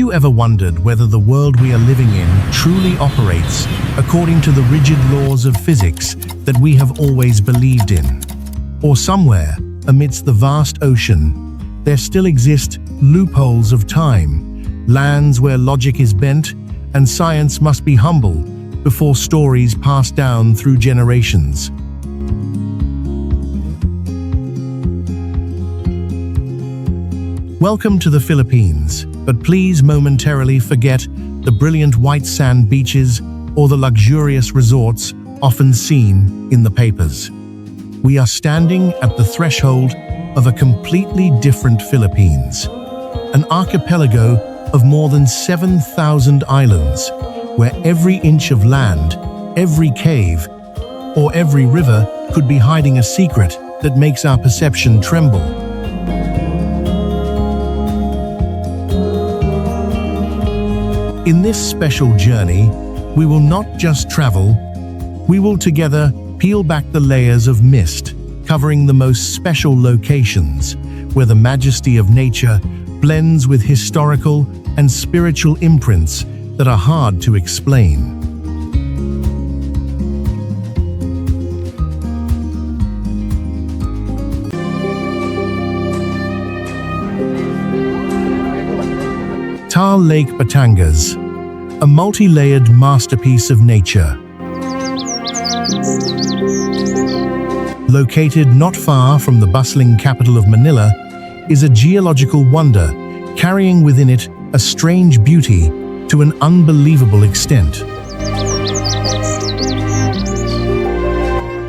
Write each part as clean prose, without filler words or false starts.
you ever wondered whether the world we are living in truly operates according to the rigid laws of physics that we have always believed in? Or somewhere, amidst the vast ocean, there still exist loopholes of time, lands where logic is bent and science must be humble before stories pass down through generations. Welcome to the Philippines, but please momentarily forget the brilliant white sand beaches or the luxurious resorts often seen in the papers. We are standing at the threshold of a completely different Philippines, an archipelago of more than 7,000 islands, where every inch of land, every cave, or every river could be hiding a secret that makes our perception tremble. In this special journey, we will not just travel, we will together peel back the layers of mist, covering the most special locations, where the majesty of nature blends with historical and spiritual imprints that are hard to explain. TAAL Lake Batangas, a multi-layered masterpiece of nature. Located not far from the bustling capital of Manila, is a geological wonder carrying within it a strange beauty to an unbelievable extent.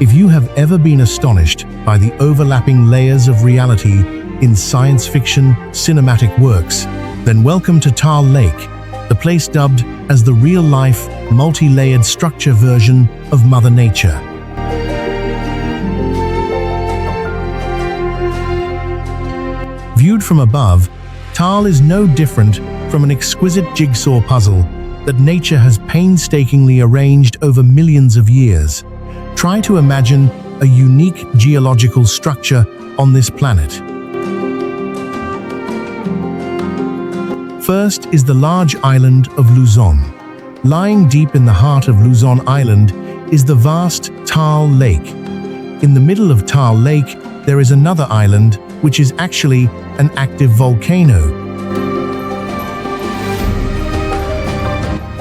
If you have ever been astonished by the overlapping layers of reality in science fiction cinematic works, then welcome to TAAL Lake, the place dubbed as the real-life, multi-layered structure version of Mother Nature. Viewed from above, TAAL is no different from an exquisite jigsaw puzzle that nature has painstakingly arranged over millions of years. Try to imagine a unique geological structure on this planet. First is the large island of Luzon. Lying deep in the heart of Luzon Island is the vast TAAL Lake. In the middle of TAAL Lake, there is another island, which is actually an active volcano.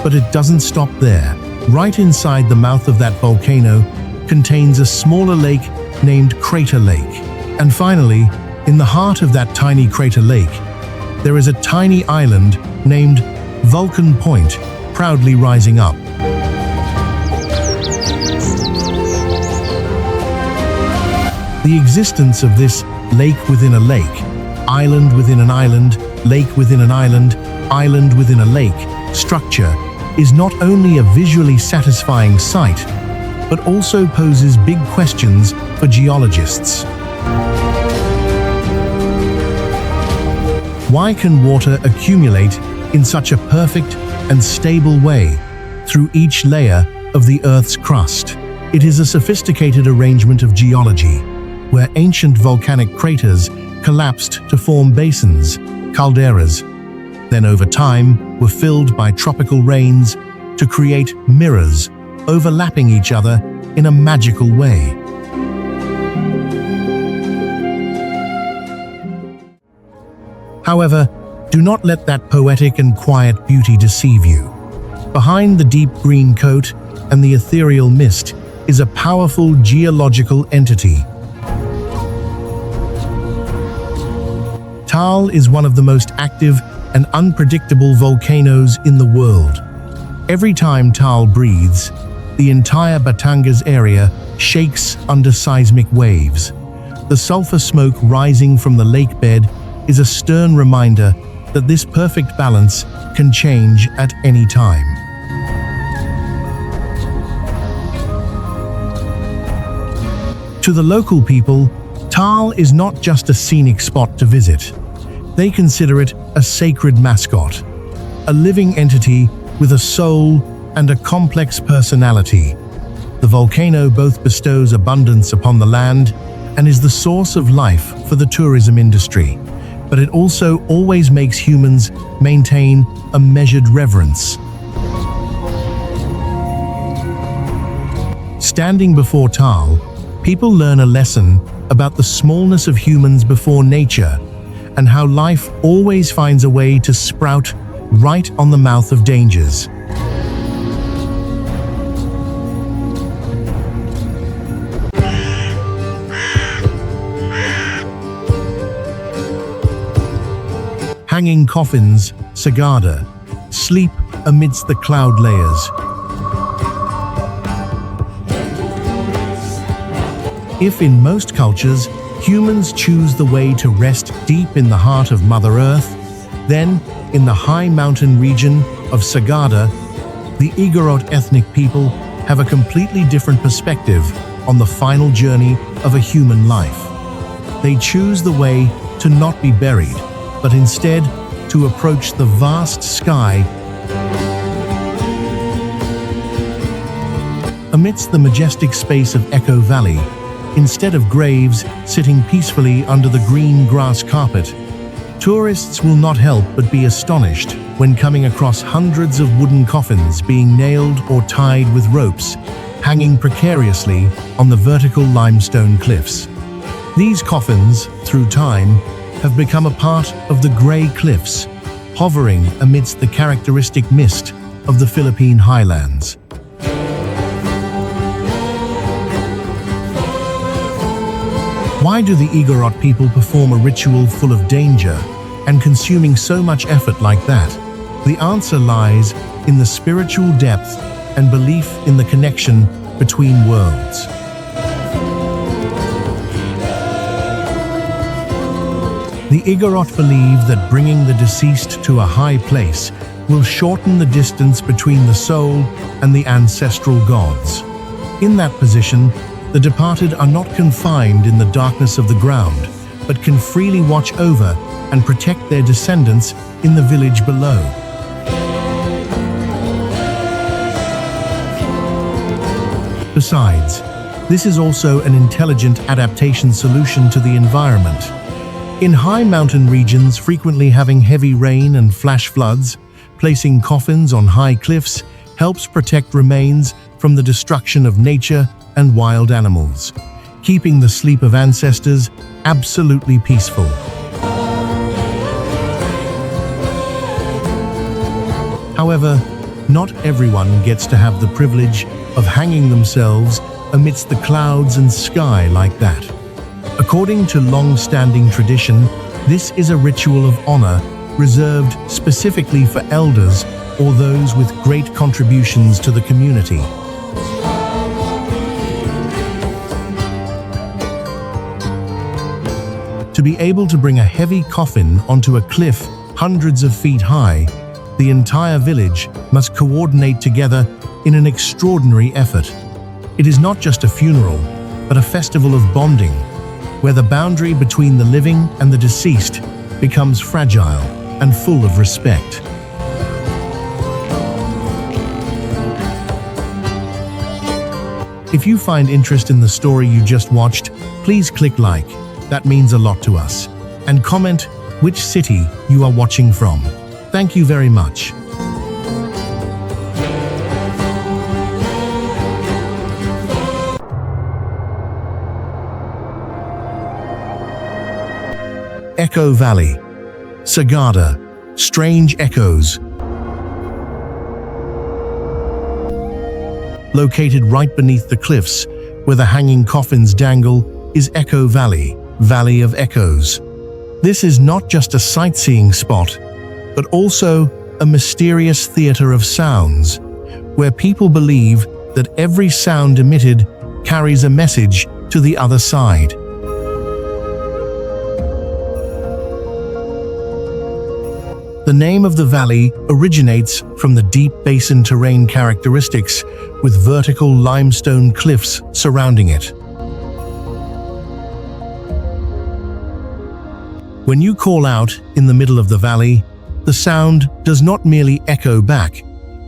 But it doesn't stop there. Right inside the mouth of that volcano contains a smaller lake named Crater Lake. And finally, in the heart of that tiny crater lake, there is a tiny island named Vulcan Point, proudly rising up. The existence of this lake within a lake, island within an island, lake within an island, island within a lake structure is not only a visually satisfying sight, but also poses big questions for geologists. Why can water accumulate in such a perfect and stable way through each layer of the Earth's crust? It is a sophisticated arrangement of geology, where ancient volcanic craters collapsed to form basins, calderas, then over time were filled by tropical rains to create mirrors overlapping each other in a magical way. However, do not let that poetic and quiet beauty deceive you. Behind the deep green coat and the ethereal mist is a powerful geological entity. TAAL is one of the most active and unpredictable volcanoes in the world. Every time TAAL breathes, the entire Batangas area shakes under seismic waves. The sulfur smoke rising from the lake bed is a stern reminder that this perfect balance can change at any time. To the local people, TAAL is not just a scenic spot to visit. They consider it a sacred mascot, a living entity with a soul and a complex personality. The volcano both bestows abundance upon the land and is the source of life for the tourism industry, but it also always makes humans maintain a measured reverence. Standing before TAAL, people learn a lesson about the smallness of humans before nature and how life always finds a way to sprout right on the mouth of dangers. Hanging coffins, SAGADA, sleep amidst the cloud layers. If in most cultures, humans choose the way to rest deep in the heart of Mother Earth, then, in the high mountain region of SAGADA, the Igorot ethnic people have a completely different perspective on the final journey of a human life. They choose the way to not be buried, but instead to approach the vast sky. Amidst the majestic space of Echo Valley, instead of graves sitting peacefully under the green grass carpet, tourists will not help but be astonished when coming across hundreds of wooden coffins being nailed or tied with ropes, hanging precariously on the vertical limestone cliffs. These coffins, through time, have become a part of the grey cliffs, hovering amidst the characteristic mist of the Philippine highlands. Why do the Igorot people perform a ritual full of danger and consuming so much effort like that? The answer lies in the spiritual depth and belief in the connection between worlds. The Igorot believe that bringing the deceased to a high place will shorten the distance between the soul and the ancestral gods. In that position, the departed are not confined in the darkness of the ground, but can freely watch over and protect their descendants in the village below. Besides, this is also an intelligent adaptation solution to the environment. In high mountain regions frequently having heavy rain and flash floods, placing coffins on high cliffs helps protect remains from the destruction of nature and wild animals, keeping the sleep of ancestors absolutely peaceful. However, not everyone gets to have the privilege of hanging themselves amidst the clouds and sky like that. According to long-standing tradition, this is a ritual of honor reserved specifically for elders or those with great contributions to the community. To be able to bring a heavy coffin onto a cliff hundreds of feet high, the entire village must coordinate together in an extraordinary effort. It is not just a funeral, but a festival of bonding, where the boundary between the living and the deceased becomes fragile and full of respect. If you find interest in the story you just watched, please click like. That means a lot to us. And comment which city you are watching from. Thank you very much. Echo Valley, SAGADA, Strange Echoes. Located right beneath the cliffs where the hanging coffins dangle is Echo Valley, Valley of Echoes. This is not just a sightseeing spot, but also a mysterious theater of sounds, where people believe that every sound emitted carries a message to the other side. The name of the valley originates from the deep basin terrain characteristics with vertical limestone cliffs surrounding it. When you call out in the middle of the valley, the sound does not merely echo back,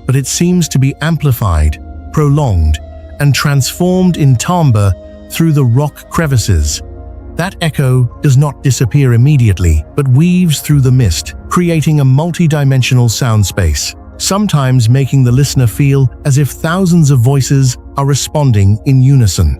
but it seems to be amplified, prolonged, and transformed in timbre through the rock crevices. That echo does not disappear immediately, but weaves through the mist, creating a multi-dimensional sound space, sometimes making the listener feel as if thousands of voices are responding in unison.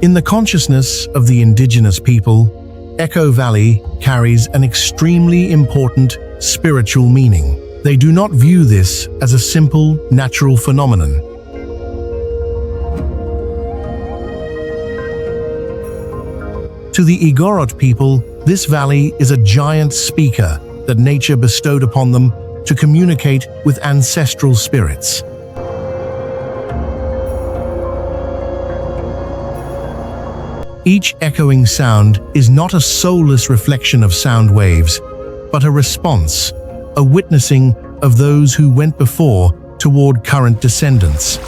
In the consciousness of the indigenous people, Echo Valley carries an extremely important spiritual meaning. They do not view this as a simple, natural phenomenon. To the Igorot people, this valley is a giant speaker that nature bestowed upon them to communicate with ancestral spirits. Each echoing sound is not a soulless reflection of sound waves, but a response, a witnessing of those who went before toward current descendants.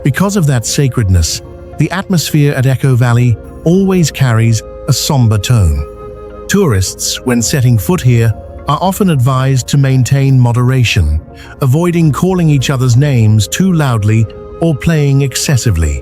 Because of that sacredness, the atmosphere at Echo Valley always carries a somber tone. Tourists, when setting foot here, are often advised to maintain moderation, avoiding calling each other's names too loudly or playing excessively.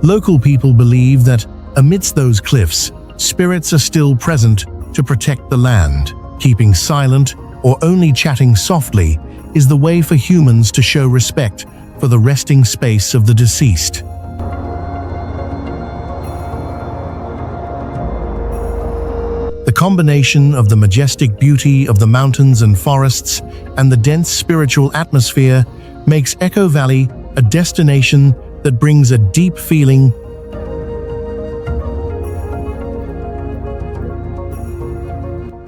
Local people believe that, amidst those cliffs, spirits are still present to protect the land. Keeping silent or only chatting softly is the way for humans to show respect for the resting space of the deceased. The combination of the majestic beauty of the mountains and forests and the dense spiritual atmosphere makes Echo Valley a destination that brings a deep feeling.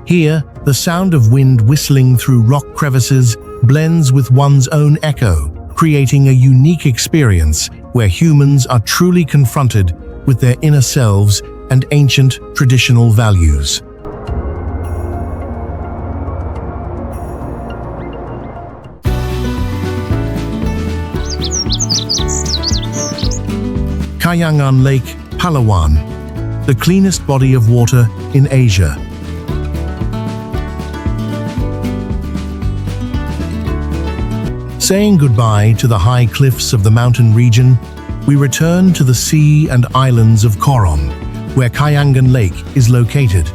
Here, the sound of wind whistling through rock crevices blends with one's own echo, creating a unique experience where humans are truly confronted with their inner selves and ancient traditional values. Kayangan Lake, Palawan, the cleanest body of water in Asia. Saying goodbye to the high cliffs of the mountain region, we return to the sea and islands of Coron, where Kayangan Lake is located,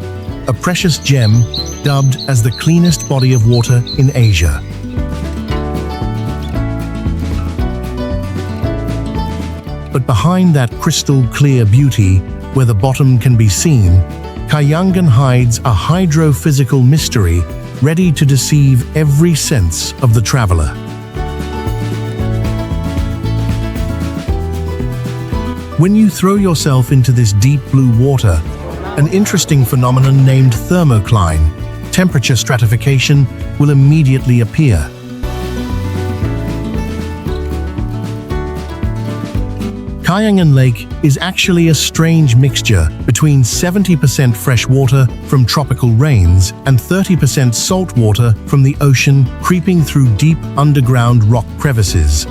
a precious gem dubbed as the cleanest body of water in Asia. But behind that crystal-clear beauty, where the bottom can be seen, Kayangan hides a hydrophysical mystery ready to deceive every sense of the traveler. When you throw yourself into this deep blue water, an interesting phenomenon named thermocline, temperature stratification, will immediately appear. Kayangan Lake is actually a strange mixture between 70% fresh water from tropical rains and 30% salt water from the ocean creeping through deep underground rock crevices.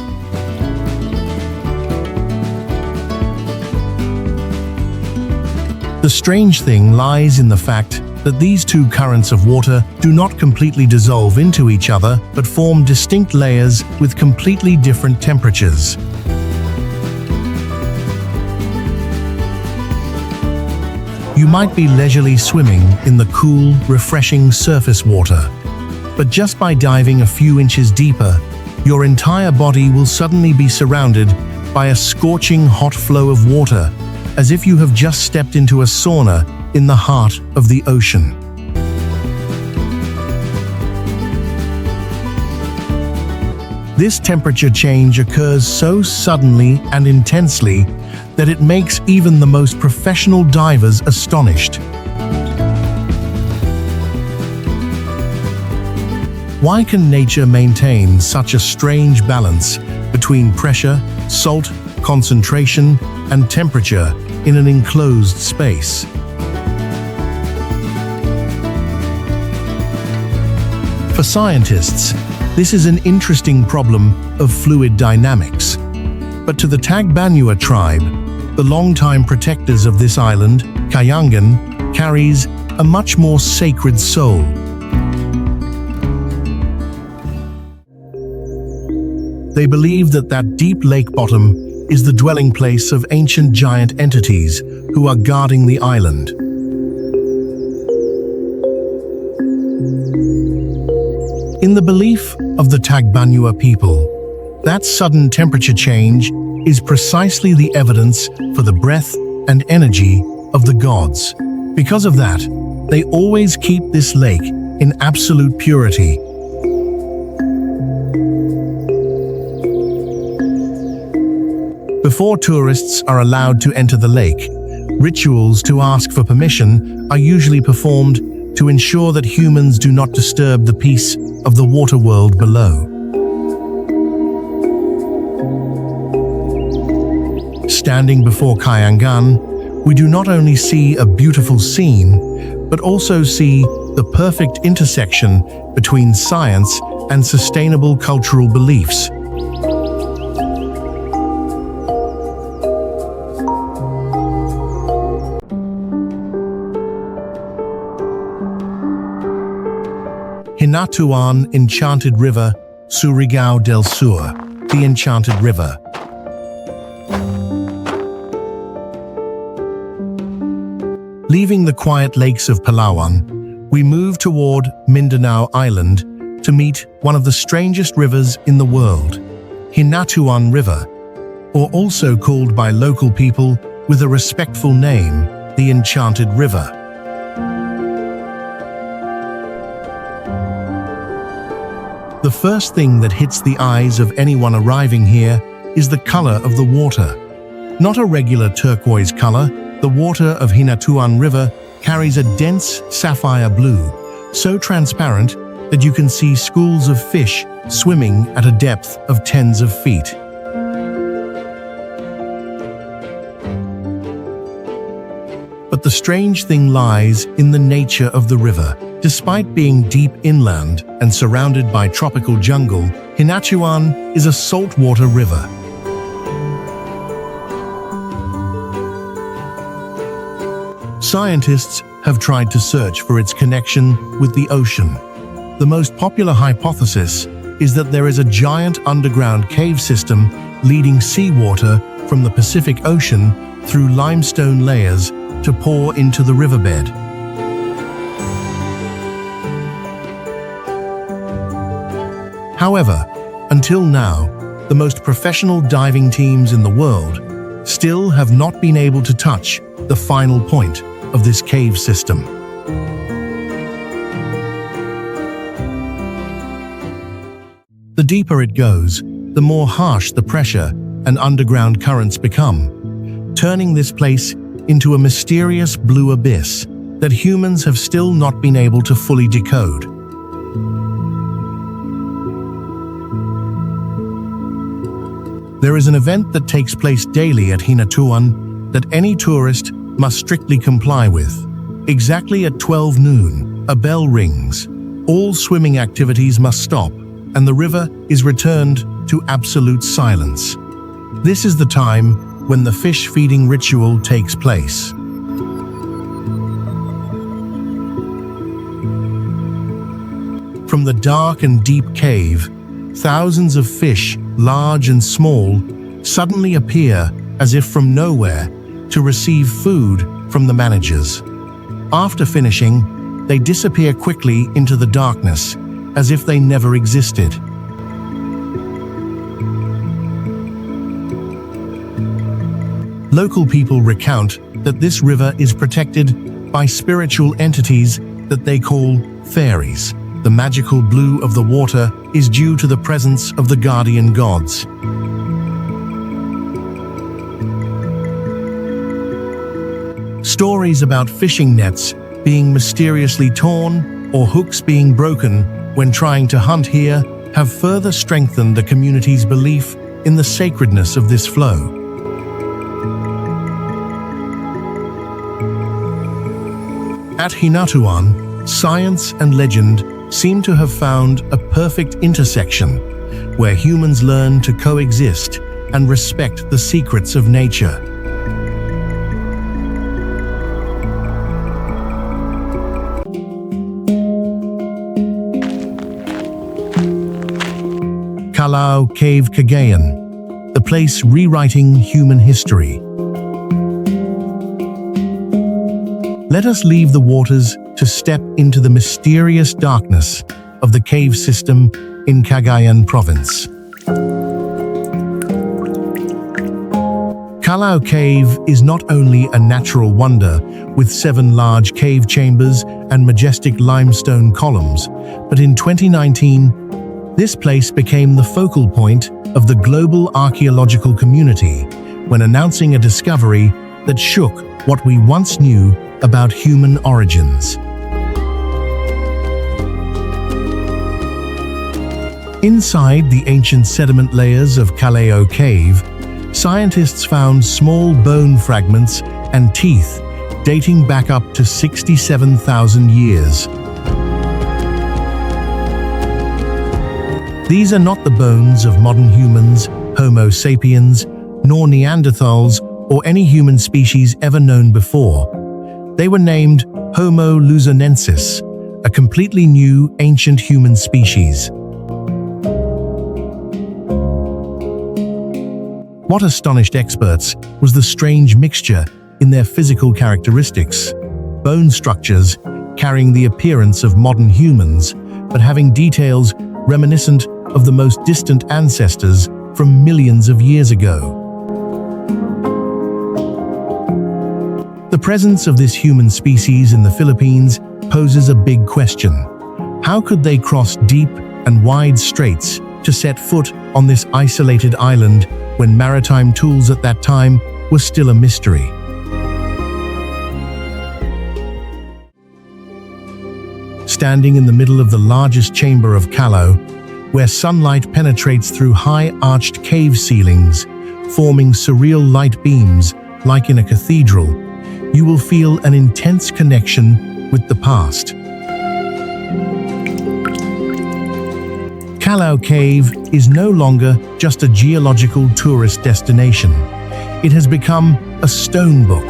The strange thing lies in the fact that these two currents of water do not completely dissolve into each other, but form distinct layers with completely different temperatures. You might be leisurely swimming in the cool, refreshing surface water, but just by diving a few inches deeper, your entire body will suddenly be surrounded by a scorching hot flow of water, as if you have just stepped into a sauna in the heart of the ocean. This temperature change occurs so suddenly and intensely that it makes even the most professional divers astonished. Why can nature maintain such a strange balance between pressure, salt, concentration, and temperature in an enclosed space? For scientists, this is an interesting problem of fluid dynamics. But to the Tagbanua tribe, the longtime protectors of this island, Kayangan, carries a much more sacred soul. They believe that deep lake bottom is the dwelling place of ancient giant entities who are guarding the island. In the belief of the Tagbanyua people, that sudden temperature change is precisely the evidence for the breath and energy of the gods. Because of that, they always keep this lake in absolute purity. Before tourists are allowed to enter the lake, rituals to ask for permission are usually performed to ensure that humans do not disturb the peace of the water world below. Standing before KAYANGAN, we do not only see a beautiful scene, but also see the perfect intersection between science and sustainable cultural beliefs. HINATUAN Enchanted River, Surigao del Sur, the Enchanted River. Leaving the quiet lakes of Palawan, we move toward Mindanao Island to meet one of the strangest rivers in the world, HINATUAN River, or also called by local people with a respectful name, the Enchanted River. The first thing that hits the eyes of anyone arriving here is the color of the water. Not a regular turquoise color, the water of HINATUAN River carries a dense sapphire blue, so transparent that you can see schools of fish swimming at a depth of tens of feet. But the strange thing lies in the nature of the river. Despite being deep inland and surrounded by tropical jungle, HINATUAN is a saltwater river. Scientists have tried to search for its connection with the ocean. The most popular hypothesis is that there is a giant underground cave system leading seawater from the Pacific Ocean through limestone layers to pour into the riverbed. However, until now, the most professional diving teams in the world still have not been able to touch the final point of this cave system. The deeper it goes, the more harsh the pressure and underground currents become, turning this place into a mysterious blue abyss that humans have still not been able to fully decode. There is an event that takes place daily at HINATUAN that any tourist must strictly comply with. Exactly at 12 noon, a bell rings. All swimming activities must stop, and the river is returned to absolute silence. This is the time when the fish feeding ritual takes place. From the dark and deep cave, thousands of fish, large and small, suddenly appear as if from nowhere to receive food from the managers. After finishing, they disappear quickly into the darkness, as if they never existed. Local people recount that this river is protected by spiritual entities that they call fairies. The magical blue of the water is due to the presence of the guardian gods. Stories about fishing nets being mysteriously torn or hooks being broken when trying to hunt here have further strengthened the community's belief in the sacredness of this flow. At HINATUAN, science and legend seem to have found a perfect intersection where humans learn to coexist and respect the secrets of nature. CALLAO Cave Cagayan, the place rewriting human history. Let us leave the waters to step into the mysterious darkness of the cave system in Cagayan province. CALLAO Cave is not only a natural wonder with 7 large cave chambers and majestic limestone columns, but in 2019, this place became the focal point of the global archaeological community when announcing a discovery that shook what we once knew about human origins. Inside the ancient sediment layers of CALLAO Cave, scientists found small bone fragments and teeth dating back up to 67,000 years. These are not the bones of modern humans, Homo sapiens, nor Neanderthals, or any human species ever known before. They were named Homo luzonensis, a completely new ancient human species. What astonished experts was the strange mixture in their physical characteristics. Bone structures carrying the appearance of modern humans, but having details reminiscent of the most distant ancestors from millions of years ago. The presence of this human species in the Philippines poses a big question. How could they cross deep and wide straits to set foot on this isolated island when maritime tools at that time were still a mystery? Standing in the middle of the largest chamber of CALLAO, where sunlight penetrates through high arched cave ceilings, forming surreal light beams like in a cathedral, you will feel an intense connection with the past. CALLAO Cave is no longer just a geological tourist destination. It has become a stone book,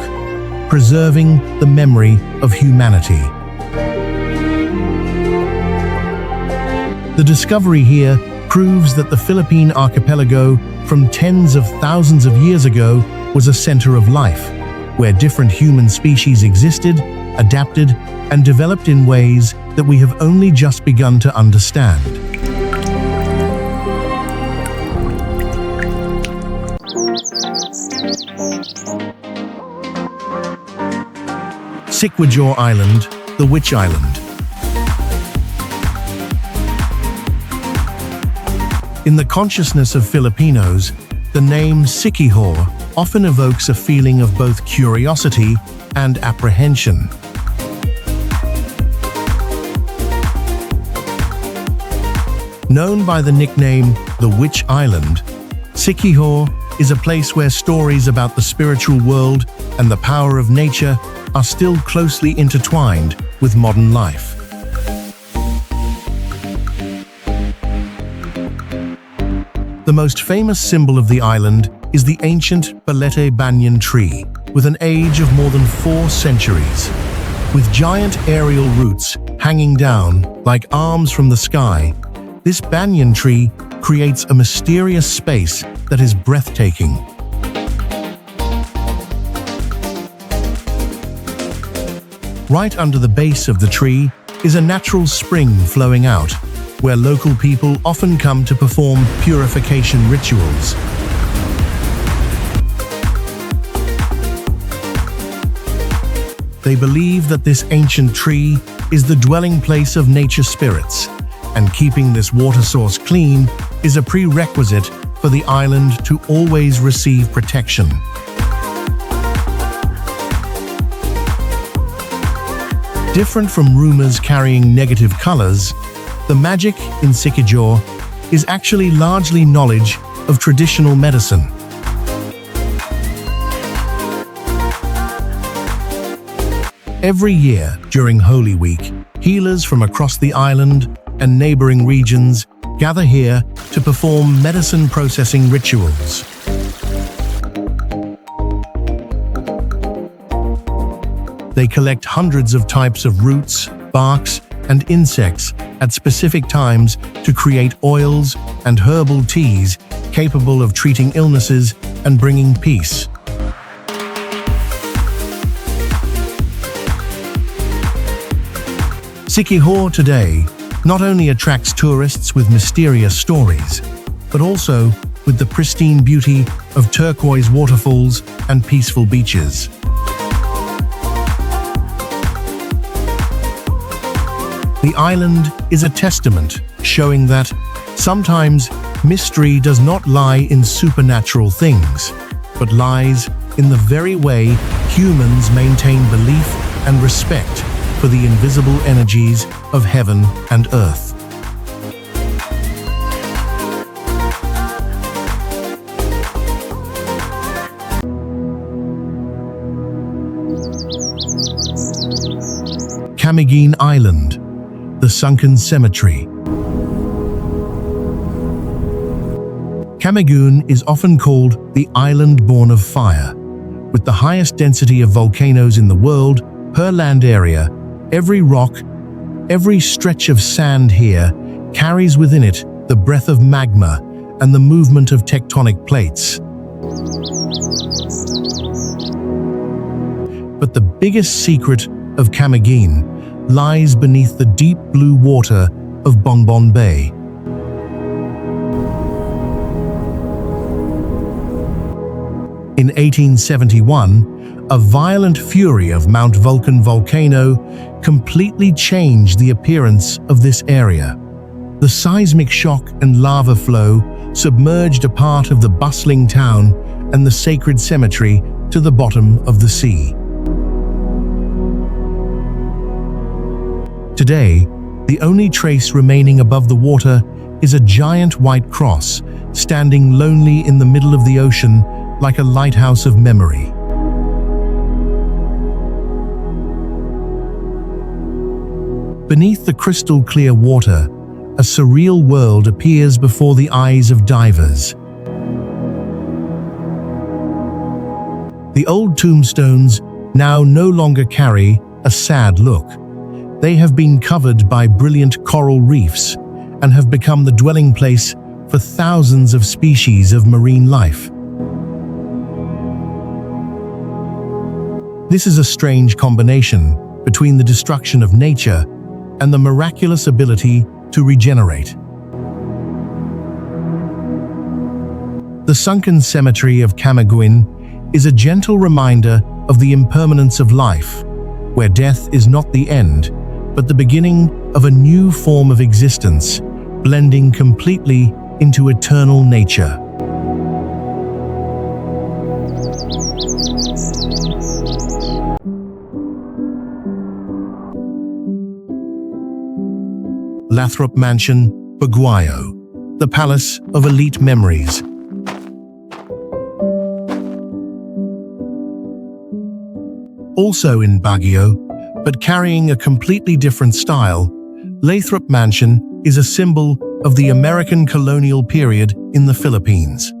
preserving the memory of humanity. The discovery here proves that the Philippine archipelago from tens of thousands of years ago was a center of life, where different human species existed, adapted, and developed in ways that we have only just begun to understand. SIQUIJOR Island, the Witch Island. In the consciousness of Filipinos, the name SIQUIJOR often evokes a feeling of both curiosity and apprehension. Known by the nickname the Witch Island, SIQUIJOR is a place where stories about the spiritual world and the power of nature are still closely intertwined with modern life. The most famous symbol of the island is the ancient balete banyan tree, with an age of more than 4 centuries. With giant aerial roots hanging down like arms from the sky, this banyan tree creates a mysterious space that is breathtaking. Right under the base of the tree is a natural spring flowing out, where local people often come to perform purification rituals. They believe that this ancient tree is the dwelling place of nature spirits, and keeping this water source clean is a prerequisite for the island to always receive protection. Different from rumors carrying negative colors, the magic in SIQUIJOR is actually largely knowledge of traditional medicine. Every year during Holy Week, healers from across the island and neighboring regions gather here to perform medicine processing rituals. They collect hundreds of types of roots, barks, and insects at specific times to create oils and herbal teas capable of treating illnesses and bringing peace. SIQUIJOR today not only attracts tourists with mysterious stories, but also with the pristine beauty of turquoise waterfalls and peaceful beaches. The island is a testament showing that sometimes mystery does not lie in supernatural things, but lies in the very way humans maintain belief and respect for the invisible energies of heaven and earth. CAMIGUIN Island, the sunken cemetery. CAMIGUIN is often called the island born of fire. With the highest density of volcanoes in the world per land area, every rock, every stretch of sand here carries within it the breath of magma and the movement of tectonic plates. But the biggest secret of CAMIGUIN lies beneath the deep blue water of Bonbon Bay. In 1871, a violent fury of Mount Vulcan volcano completely changed the appearance of this area. The seismic shock and lava flow submerged a part of the bustling town and the sacred cemetery to the bottom of the sea. Today, the only trace remaining above the water is a giant white cross, standing lonely in the middle of the ocean like a lighthouse of memory. Beneath the crystal-clear water, a surreal world appears before the eyes of divers. The old tombstones now no longer carry a sad look. They have been covered by brilliant coral reefs and have become the dwelling place for thousands of species of marine life. This is a strange combination between the destruction of nature and the miraculous ability to regenerate. The sunken cemetery of CAMIGUIN is a gentle reminder of the impermanence of life, where death is not the end, but the beginning of a new form of existence, blending completely into eternal nature. LATHROP Mansion, BAGUIO, the Palace of Elite Memories. Also in Baguio, but carrying a completely different style, LATHROP Mansion is a symbol of the American colonial period in the Philippines.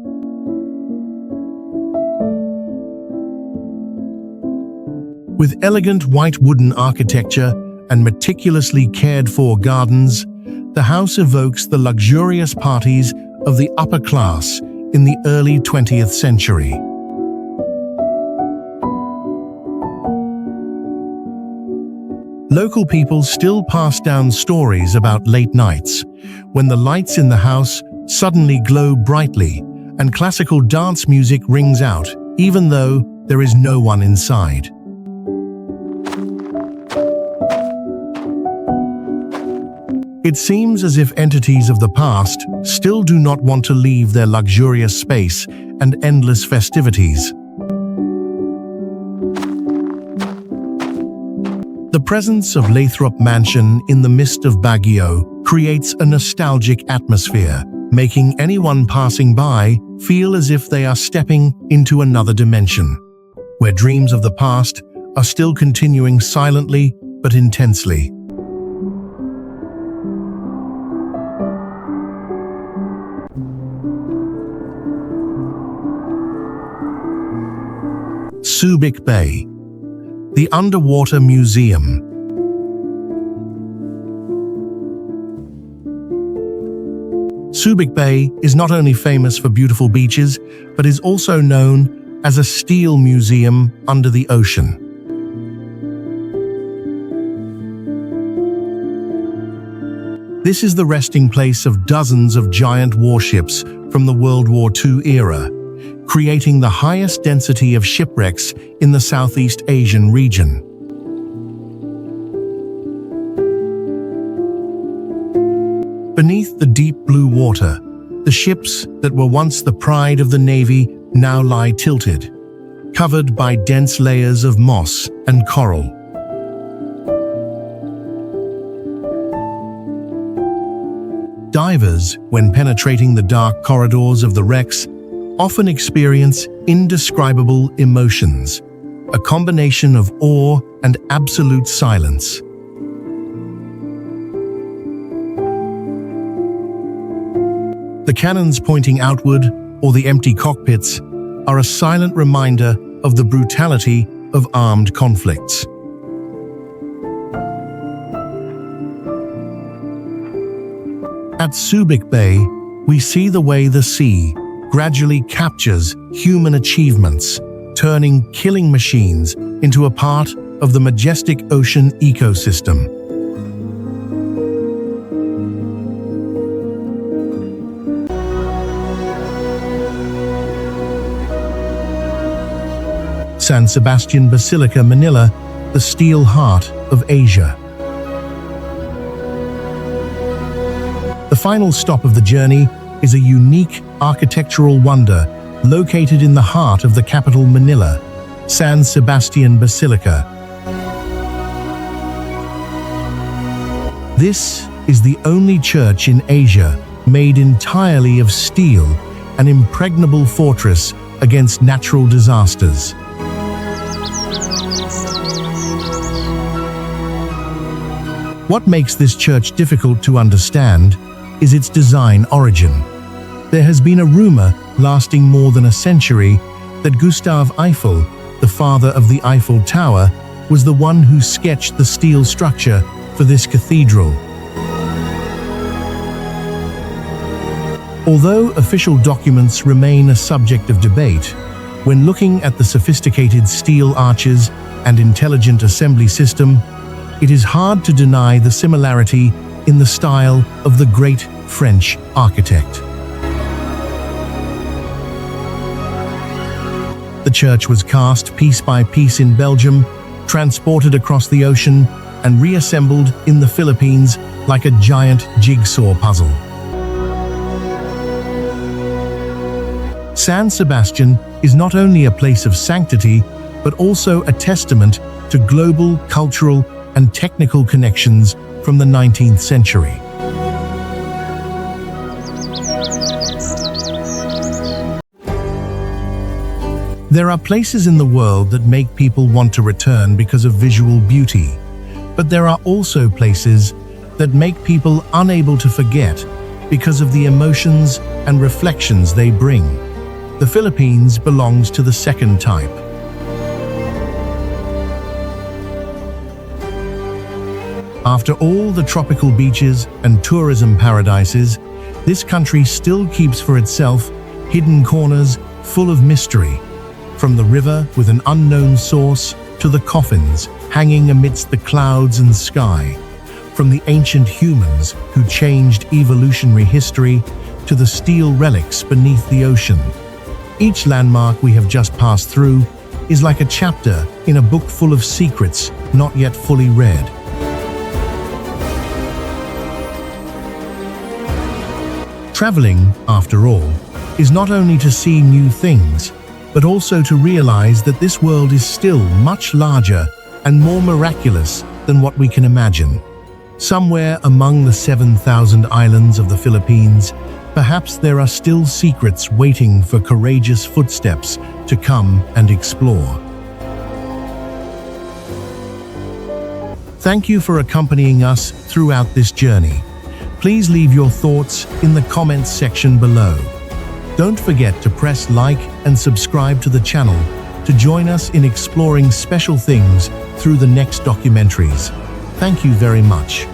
With elegant white wooden architecture and meticulously cared-for gardens, the house evokes the luxurious parties of the upper class in the early 20th century. Local people still pass down stories about late nights, when the lights in the house suddenly glow brightly and classical dance music rings out, even though there is no one inside. It seems as if entities of the past still do not want to leave their luxurious space and endless festivities. The presence of LATHROP Mansion in the midst of Baguio creates a nostalgic atmosphere, making anyone passing by feel as if they are stepping into another dimension, where dreams of the past are still continuing silently but intensely. SUBIC Bay, the Underwater Museum. Subic Bay is not only famous for beautiful beaches, but is also known as a steel museum under the ocean. This is the resting place of dozens of giant warships from the World War II era, creating the highest density of shipwrecks in the Southeast Asian region. Beneath the deep blue water, the ships that were once the pride of the Navy now lie tilted, covered by dense layers of moss and coral. Divers, when penetrating the dark corridors of the wrecks, often experience indescribable emotions, a combination of awe and absolute silence. The cannons pointing outward, or the empty cockpits, are a silent reminder of the brutality of armed conflicts. At Subic Bay, we see the way the sea gradually captures human achievements, turning killing machines into a part of the majestic ocean ecosystem. San Sebastian Basilica, Manila, the steel heart of Asia. The final stop of the journey is a unique architectural wonder located in the heart of the capital Manila, San Sebastian Basilica. This is the only church in Asia made entirely of steel, an impregnable fortress against natural disasters. What makes this church difficult to understand is its design origin. There has been a rumor lasting more than a century that Gustav Eiffel, the father of the Eiffel Tower, was the one who sketched the steel structure for this cathedral. Although official documents remain a subject of debate, when looking at the sophisticated steel arches and intelligent assembly system, it is hard to deny the similarity in the style of the great French architect. The church was cast piece by piece in Belgium, transported across the ocean, and reassembled in the Philippines like a giant jigsaw puzzle. San Sebastian is not only a place of sanctity, but also a testament to global, cultural, and technical connections from the 19th century. There are places in the world that make people want to return because of visual beauty, but there are also places that make people unable to forget because of the emotions and reflections they bring. The Philippines belongs to the second type. After all the tropical beaches and tourism paradises, this country still keeps for itself hidden corners full of mystery, from the river with an unknown source to the coffins hanging amidst the clouds and sky, from the ancient humans who changed evolutionary history to the steel relics beneath the ocean. Each landmark we have just passed through is like a chapter in a book full of secrets not yet fully read. Traveling, after all, is not only to see new things, but also to realize that this world is still much larger and more miraculous than what we can imagine. Somewhere among the 7,000 islands of the Philippines, perhaps there are still secrets waiting for courageous footsteps to come and explore. Thank you for accompanying us throughout this journey. Please leave your thoughts in the comments section below. Don't forget to press like and subscribe to the channel to join us in exploring special things through the next documentaries. Thank you very much.